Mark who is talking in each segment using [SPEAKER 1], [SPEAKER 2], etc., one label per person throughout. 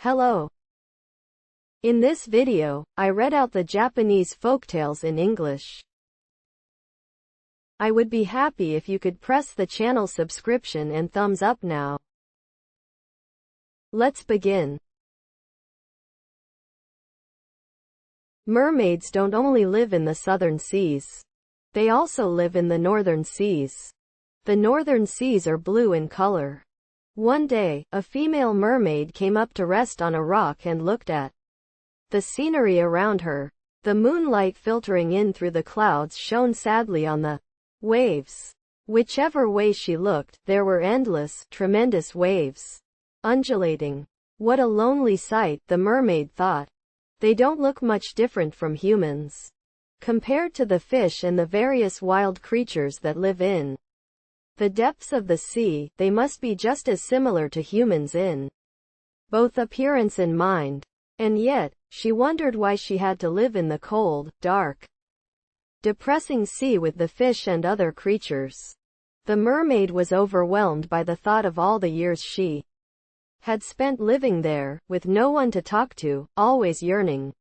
[SPEAKER 1] Hello. In this video, I read out the Japanese folktales in English. I would be happy if you could press the channel subscription and thumbs up now. Let's begin. Mermaids don't only live in the southern seas. They also live in the northern seas. The northern seas are blue in color. One day, a female mermaid came up to rest on a rock and looked at the scenery around her. The moonlight filtering in through the clouds shone sadly on the waves. Whichever way she looked, there were endless, tremendous waves. Undulating. What a lonely sight, the mermaid thought. They don't look much different from humans. Compared to the fish and the various wild creatures that live in the depths of the sea, they must be just as similar to humans in both appearance and mind. And yet, she wondered why she had to live in the cold, dark, depressing sea with the fish and other creatures. The mermaid was overwhelmed by the thought of all the years she had spent living there, with no one to talk to, always yearning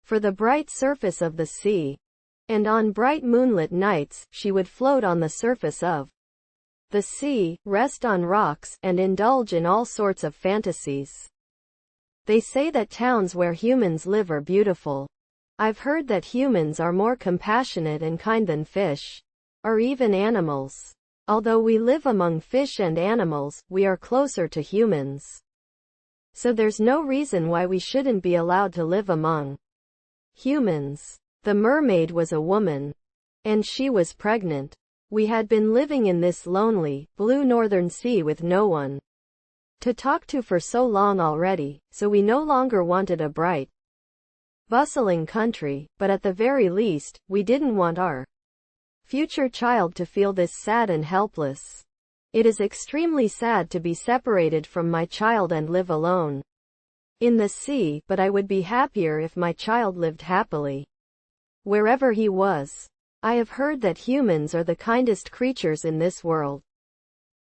[SPEAKER 1] for the bright surface of the sea. And on bright moonlit nights, she would float on the surface of the sea, rest on rocks, and indulge in all sorts of fantasies. They say that towns where humans live are beautiful. I've heard that humans are more compassionate and kind than fish, or even animals. Although we live among fish and animals, we are closer to humans. So there's no reason why we shouldn't be allowed to live among humans. The mermaid was a woman. And she was pregnant. We had been living in this lonely, blue northern sea with no one to talk to for so long already, so we no longer wanted a bright, bustling country, but at the very least, we didn't want our future child to feel this sad and helpless. It is extremely sad to be separated from my child and live alone in the sea, but I would be happier if my child lived happily wherever he was. I have heard that humans are the kindest creatures in this world,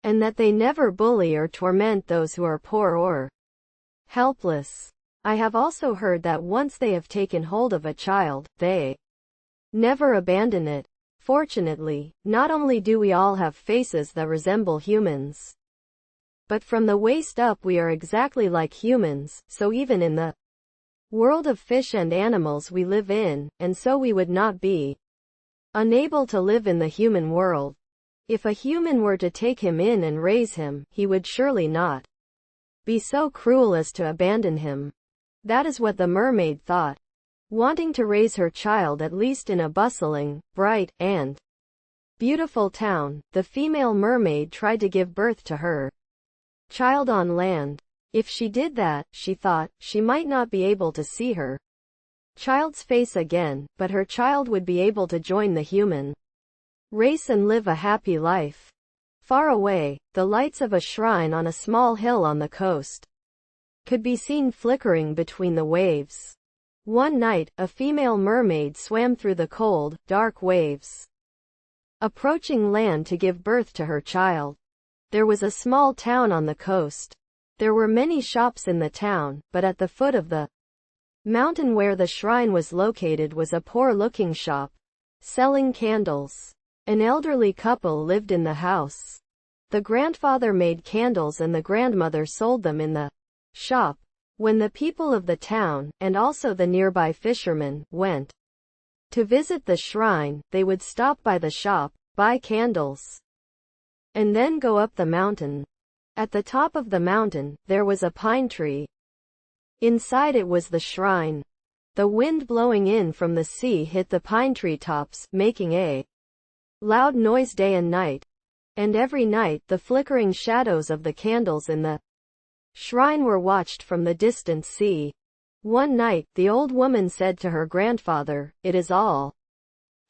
[SPEAKER 1] and that they never bully or torment those who are poor or helpless. I have also heard that once they have taken hold of a child, they never abandon it. Fortunately, not only do we all have faces that resemble humans, but from the waist up we are exactly like humans, so even in the world of fish and animals we live in, and so we would not be unable to live in the human world. If a human were to take him in and raise him, he would surely not be so cruel as to abandon him. That is what the mermaid thought. Wanting to raise her child at least in a bustling, bright, and beautiful town, the female mermaid tried to give birth to her child on land. If she did that, she thought, she might not be able to see her child's face again, but her child would be able to join the human race and live a happy life. Far away, the lights of a shrine on a small hill on the coast could be seen flickering between the waves. One night, a female mermaid swam through the cold, dark waves, approaching land to give birth to her child. There was a small town on the coast. There were many shops in the town, but at the foot of the mountain where the shrine was located was a poor-looking shop, selling candles. An elderly couple lived in the house. The grandfather made candles and the grandmother sold them in the shop. When the people of the town, and also the nearby fishermen, went to visit the shrine, they would stop by the shop, buy candles, and then go up the mountain. At the top of the mountain, there was a pine tree. Inside it was the shrine. The wind blowing in from the sea hit the pine tree tops, making a loud noise day and night. And every night, the flickering shadows of the candles in the shrine were watched from the distant sea. One night, the old woman said to her grandfather, "It is all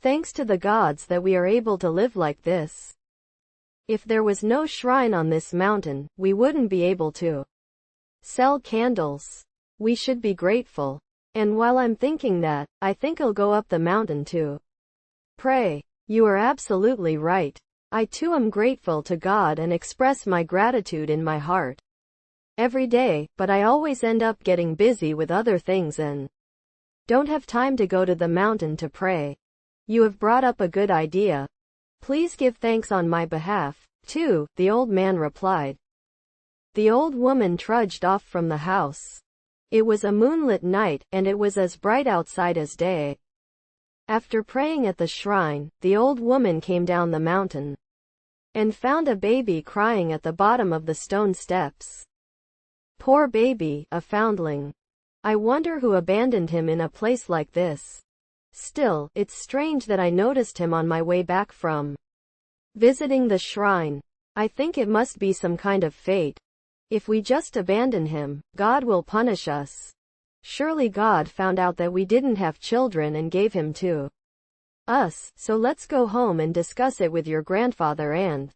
[SPEAKER 1] thanks to the gods that we are able to live like this. If there was no shrine on this mountain, we wouldn't be able to sell candles. We should be grateful. And while I'm thinking that, I think I'll go up the mountain to pray." You are absolutely right. I too am grateful to God and express my gratitude in my heart. every day, but I always end up getting busy with other things and don't have time to go to the mountain to pray. You have brought up a good idea. Please give thanks on my behalf, too, the old man replied. The old woman trudged off from the house. It was a moonlit night, and it was as bright outside as day. After praying at the shrine, the old woman came down the mountain and found a baby crying at the bottom of the stone steps. Poor baby, a foundling. I wonder who abandoned him in a place like this. Still, it's strange that I noticed him on my way back from visiting the shrine. I think it must be some kind of fate. If we just abandon him, God will punish us. Surely God found out that we didn't have children and gave him to us, so let's go home and discuss it with your grandfather and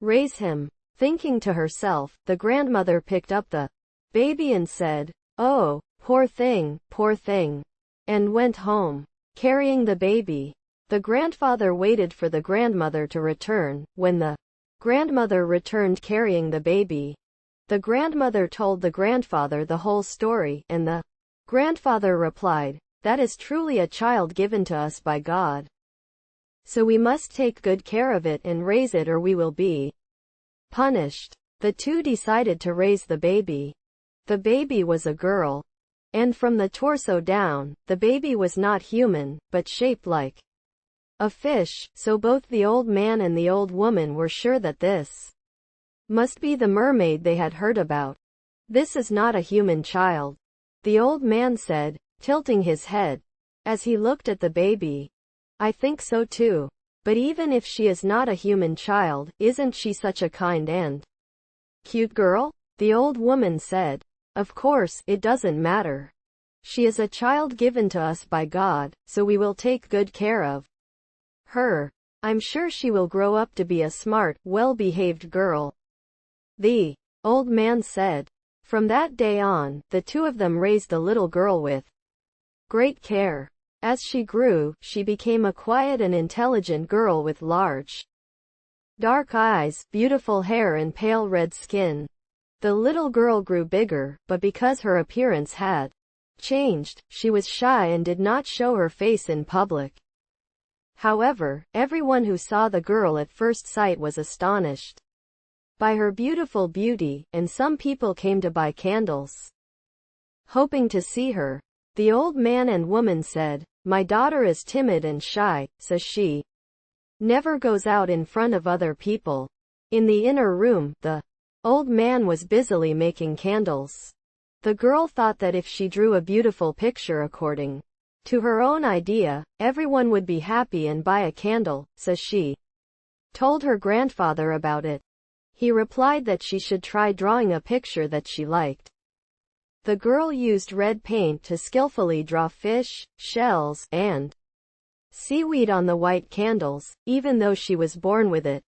[SPEAKER 1] raise him. Thinking to herself, the grandmother picked up the baby and said, "Oh, poor thing, and went home, carrying the baby. The grandfather waited for the grandmother to return. When the grandmother returned carrying the baby, the grandmother told the grandfather the whole story, and the grandfather replied, "That is truly a child given to us by God. So we must take good care of it and raise it or we will be punished." The two decided to raise the baby. The baby was a girl, and from the torso down, the baby was not human, but shaped like a fish, so both the old man and the old woman were sure that this must be the mermaid they had heard about. "This is not a human child," the old man said, tilting his head as he looked at the baby. "I think so too. But even if she is not a human child, isn't she such a kind and cute girl?" the old woman said. "Of course, it doesn't matter. She is a child given to us by God, so we will take good care of her. I'm sure she will grow up to be a smart, well-behaved girl," the old man said. From that day on, the two of them raised the little girl with great care. As she grew, she became a quiet and intelligent girl with large, dark eyes, beautiful hair and pale red skin. The little girl grew bigger, but because her appearance had changed, she was shy and did not show her face in public. However, everyone who saw the girl at first sight was astonished by her beautiful beauty, and some people came to buy candles, hoping to see her. The old man and woman said, "My daughter is timid and shy, so she never goes out in front of other people." In the inner room, the old man was busily making candles. The girl thought that if she drew a beautiful picture according to her own idea, everyone would be happy and buy a candle, so she told her grandfather about it. He replied that she should try drawing a picture that she liked. The girl used red paint to skillfully draw fish, shells, and seaweed on the white candles, even though she was born with it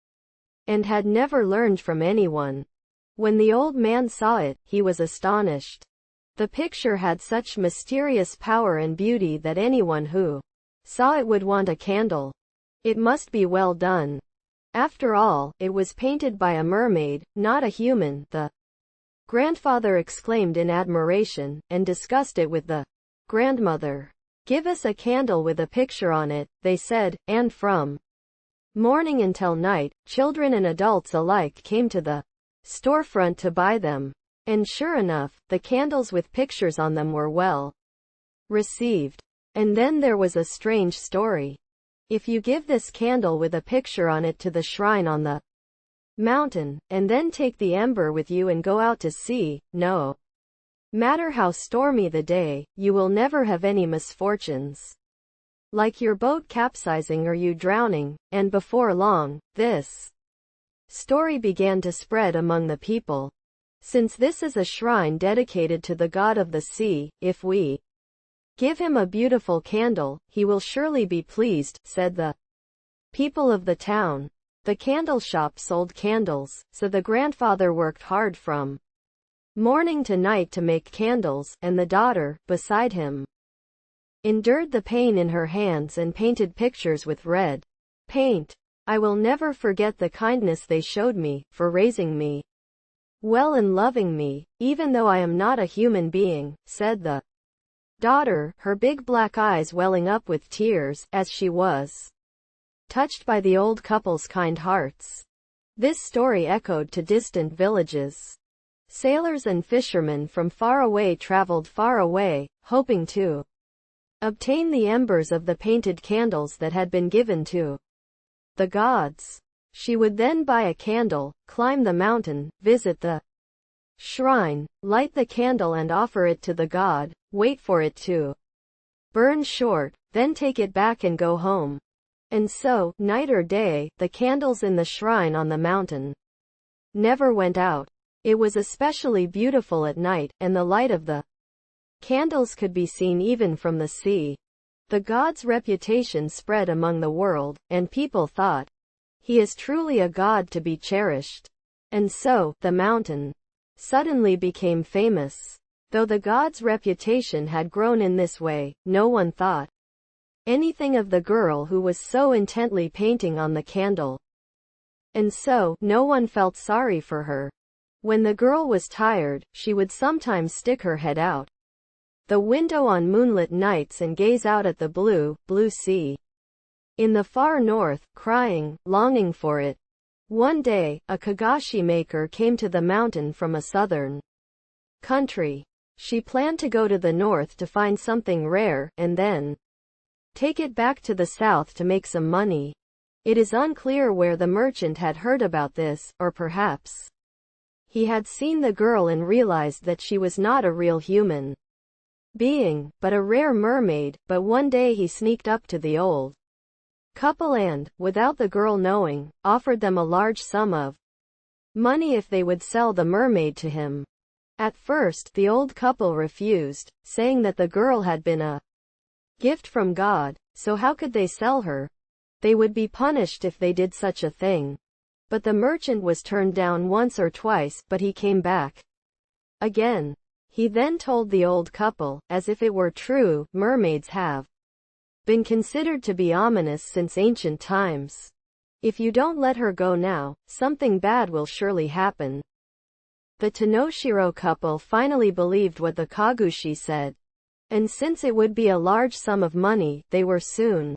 [SPEAKER 1] and had never learned from anyone. When the old man saw it, he was astonished. The picture had such mysterious power and beauty that anyone who saw it would want a candle. It must be well done. After all, it was painted by a mermaid, not a human, the grandfather exclaimed in admiration, and discussed it with the grandmother. "Give us a candle with a picture on it," they said, and from morning until night, children and adults alike came to the storefront to buy them. And sure enough, the candles with pictures on them were well received. And then there was a strange story. If you give this candle with a picture on it to the shrine on the mountain, and then take the ember with you and go out to sea, no matter how stormy the day, you will never have any misfortunes, like your boat capsizing or you drowning. And before long, this story began to spread among the people. Since this is a shrine dedicated to the god of the sea, if we give him a beautiful candle, he will surely be pleased, said the people of the town. The candle shop sold candles, so the grandfather worked hard from morning to night to make candles, and the daughter, beside him, endured the pain in her hands and painted pictures with red paint. "I will never forget the kindness they showed me, for raising me well and loving me, even though I am not a human being, said the daughter, her big black eyes welling up with tears, as she was touched by the old couple's kind hearts. This story echoed to distant villages. Sailors and fishermen from far away traveled far away, hoping to obtain the embers of the painted candles that had been given to the gods. She would then buy a candle, climb the mountain, visit the shrine, light the candle and offer it to the god, wait for it to burn short, then take it back and go home. And so, night or day, the candles in the shrine on the mountain never went out. It was especially beautiful at night, and the light of the candles could be seen even from the sea. The god's reputation spread among the world, and people thought, he is truly a god to be cherished. And so, the mountain suddenly became famous. Though the god's reputation had grown in this way, no one thought anything of the girl who was so intently painting on the candle. And so, no one felt sorry for her. When the girl was tired, she would sometimes stick her head out the window on moonlit nights and gaze out at the blue, blue sea in the far north, crying, longing for it. One day, a kagashi maker came to the mountain from a southern country. She planned to go to the north to find something rare, and then take it back to the south to make some money. It is unclear where the merchant had heard about this, or perhaps he had seen the girl and realized that she was not a real human being, but a rare mermaid. But one day he sneaked up to the old couple and, without the girl knowing, offered them a large sum of money if they would sell the mermaid to him. At first, the old couple refused, saying that the girl had been a gift from God, so how could they sell her? They would be punished if they did such a thing. But the merchant was turned down once or twice, but he came back again. He then told the old couple, as if it were true, mermaids have been considered to be ominous since ancient times. If you don't let her go now, something bad will surely happen. The Tanoshiro couple finally believed what the Kagushi said. And since it would be a large sum of money, they were soon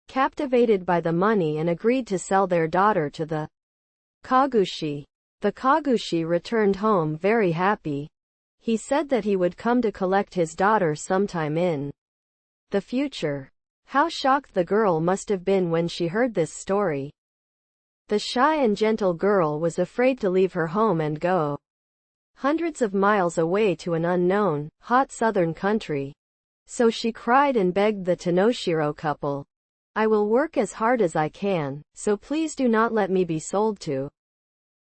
[SPEAKER 1] captivated by the money and agreed to sell their daughter to the Kagushi. The Kagushi returned home very happy. He said that he would come to collect his daughter sometime in the future. How shocked the girl must have been when she heard this story. The shy and gentle girl was afraid to leave her home and go hundreds of miles away to an unknown, hot southern country. So she cried and begged the Tanoshiro couple, I will work as hard as I can, so please do not let me be sold to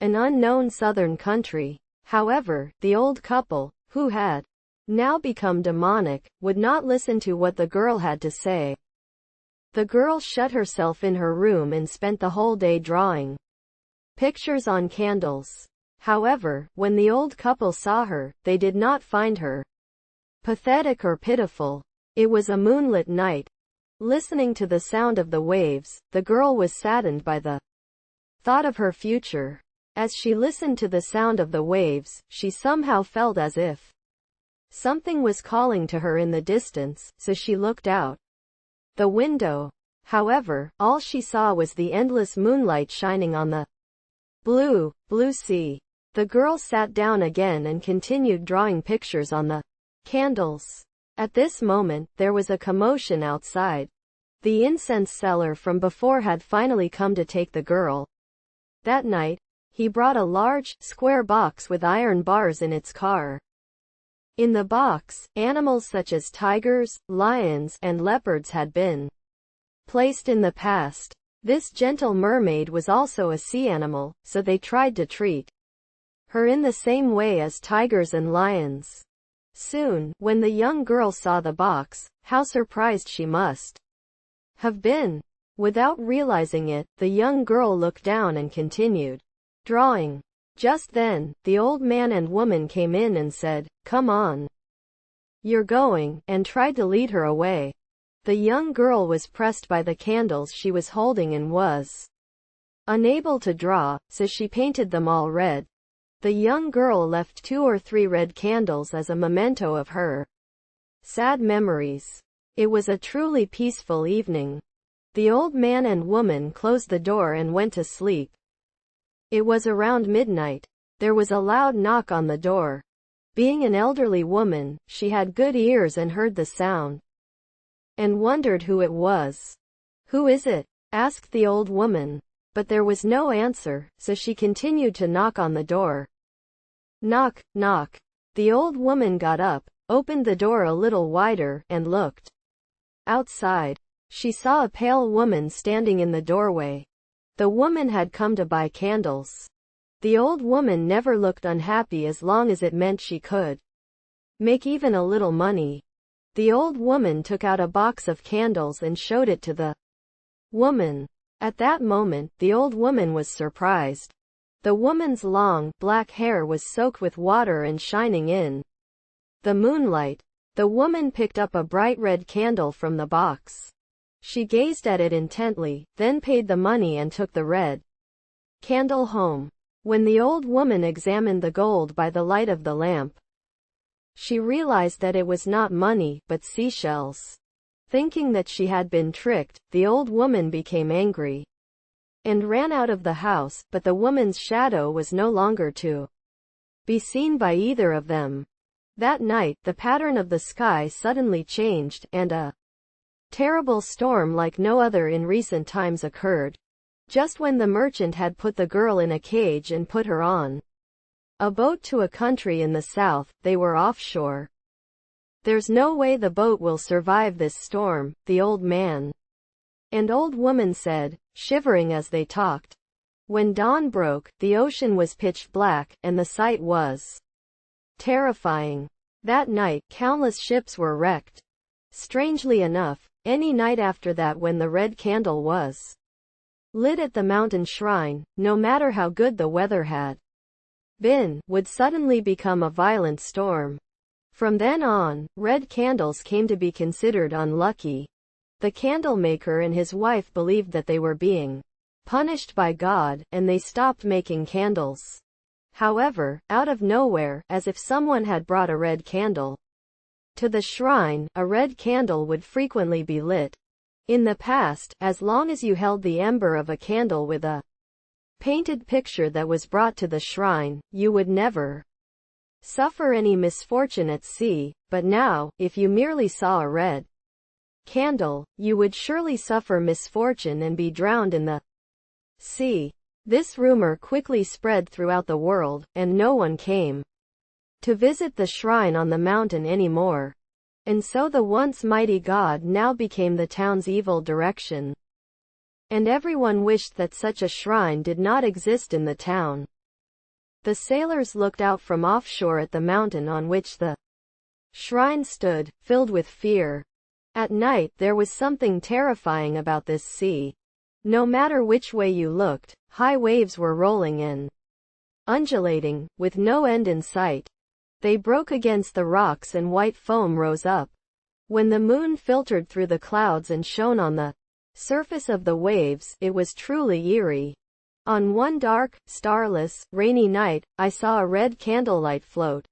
[SPEAKER 1] an unknown southern country. However, the old couple, who had now become demonic, would not listen to what the girl had to say. The girl shut herself in her room and spent the whole day drawing pictures on candles. However, when the old couple saw her, they did not find her pathetic or pitiful. It was a moonlit night. Listening to the sound of the waves, the girl was saddened by the thought of her future. As she listened to the sound of the waves, she somehow felt as if something was calling to her in the distance, so she looked out the window. However, all she saw was the endless moonlight shining on the blue, blue sea. The girl sat down again and continued drawing pictures on the candles. At this moment, there was a commotion outside. The incense seller from before had finally come to take the girl. That night, he brought a large, square box with iron bars in its car. In the box, animals such as tigers, lions, and leopards had been placed in the past. This gentle mermaid was also a sea animal, so they tried to treat her in the same way as tigers and lions. Soon, when the young girl saw the box, how surprised she must have been. Without realizing it, the young girl looked down and continued drawing. Just then, the old man and woman came in and said, "Come on. You're going," and tried to lead her away. The young girl was pressed by the candles she was holding and was unable to draw, so she painted them all red. The young girl left 2 or 3 red candles as a memento of her sad memories. It was a truly peaceful evening. The old man and woman closed the door and went to sleep. It was around midnight. There was a loud knock on the door. Being an elderly woman, she had good ears and heard the sound, and wondered who it was. "Who is it?" asked the old woman. But there was no answer, so she continued to knock on the door. Knock, knock. The old woman got up, opened the door a little wider, and looked outside. She saw a pale woman standing in the doorway. The woman had come to buy candles. The old woman never looked unhappy as long as it meant she could make even a little money. The old woman took out a box of candles and showed it to the woman. At that moment, the old woman was surprised. The woman's long, black hair was soaked with water and shining in the moonlight. The woman picked up a bright red candle from the box. She gazed at it intently, then paid the money and took the red candle home. When the old woman examined the gold by the light of the lamp, she realized that it was not money, but seashells. Thinking that she had been tricked, the old woman became angry and ran out of the house, but the woman's shadow was no longer to be seen by either of them. That night, the pattern of the sky suddenly changed, and a terrible storm like no other in recent times occurred. Just when the merchant had put the girl in a cage and put her on a boat to a country in the south, they were offshore. "There's no way the boat will survive this storm," the old man and old woman said, shivering as they talked. When dawn broke, the ocean was pitch black, and the sight was terrifying. That night, countless ships were wrecked. Strangely enough, any night after that when the red candle was lit at the mountain shrine, no matter how good the weather had been, would suddenly become a violent storm. From then on, red candles came to be considered unlucky. The candle maker and his wife believed that they were being punished by God, and they stopped making candles. However, out of nowhere, as if someone had brought a red candle to the shrine, a red candle would frequently be lit. In the past, as long as you held the ember of a candle with a painted picture that was brought to the shrine, you would never suffer any misfortune at sea, but now, if you merely saw a red candle, you would surely suffer misfortune and be drowned in the sea. This rumor quickly spread throughout the world, and no one came to visit the shrine on the mountain anymore. And so the once mighty god now became the town's evil direction. And everyone wished that such a shrine did not exist in the town. The sailors looked out from offshore at the mountain on which the shrine stood, filled with fear. At night, there was something terrifying about this sea. No matter which way you looked, high waves were rolling and undulating, with no end in sight. They broke against the rocks and white foam rose up. When the moon filtered through the clouds and shone on the surface of the waves, it was truly eerie. On one dark, starless, rainy night, I saw a red candlelight float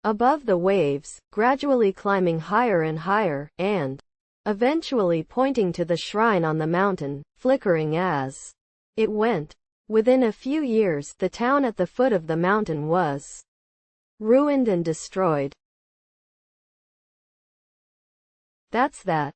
[SPEAKER 1] above the waves, gradually climbing higher and higher, and eventually pointing to the shrine on the mountain, flickering as it went. Within a few years, the town at the foot of the mountain was ruined and destroyed. That's that.